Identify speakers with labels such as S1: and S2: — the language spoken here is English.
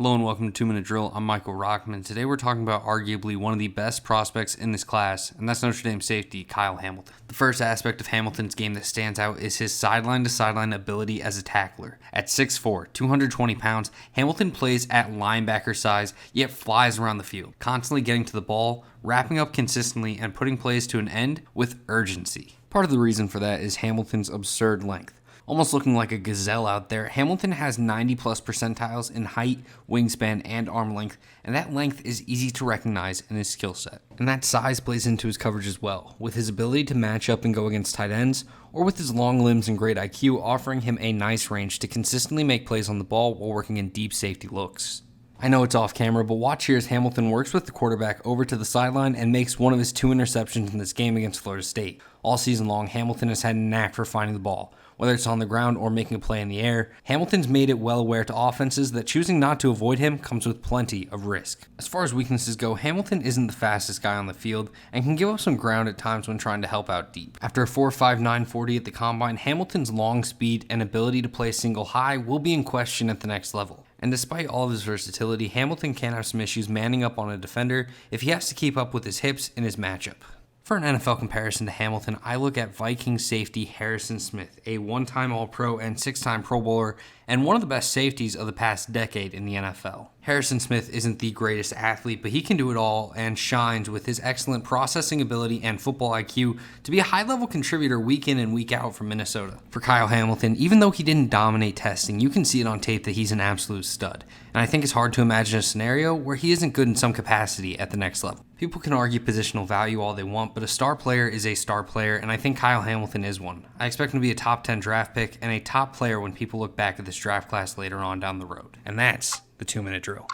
S1: Hello and welcome to 2 Minute Drill. I'm Michael Rochman. Today we're talking about arguably one of the best prospects in this class, and that's Notre Dame safety Kyle Hamilton. The first aspect of Hamilton's game that stands out is his sideline-to-sideline ability as a tackler. At 6'4", 220 pounds, Hamilton plays at linebacker size, yet flies around the field, constantly getting to the ball, wrapping up consistently, and putting plays to an end with urgency. Part of the reason for that is Hamilton's absurd length. Almost looking like a gazelle out there, Hamilton has 90 plus percentiles in height, wingspan, and arm length, and that length is easy to recognize in his skill set. And that size plays into his coverage as well, with his ability to match up and go against tight ends, or with his long limbs and great IQ offering him a nice range to consistently make plays on the ball while working in deep safety looks. I know it's off camera, but watch here as Hamilton works with the quarterback over to the sideline and makes one of his 2 interceptions in this game against Florida State. All season long, Hamilton has had a knack for finding the ball. Whether it's on the ground or making a play in the air, Hamilton's made it well aware to offenses that choosing not to avoid him comes with plenty of risk. As far as weaknesses go, Hamilton isn't the fastest guy on the field and can give up some ground at times when trying to help out deep. After a 4.59 40 at the combine, Hamilton's long speed and ability to play single high will be in question at the next level. And despite all of his versatility, Hamilton can have some issues manning up on a defender if he has to keep up with his hips in his matchup. For an NFL comparison to Hamilton, I look at Vikings safety Harrison Smith, a 1-time All-Pro and 6-time Pro Bowler, and one of the best safeties of the past decade in the NFL. Harrison Smith isn't the greatest athlete, but he can do it all and shines with his excellent processing ability and football IQ to be a high-level contributor week in and week out from Minnesota. For Kyle Hamilton, even though he didn't dominate testing, you can see it on tape that he's an absolute stud. And I think it's hard to imagine a scenario where he isn't good in some capacity at the next level. People can argue positional value all they want, but a star player is a star player, and I think Kyle Hamilton is one. I expect him to be a top 10 draft pick and a top player when people look back at this draft class later on down the road. And that's the 2 Minute Drill.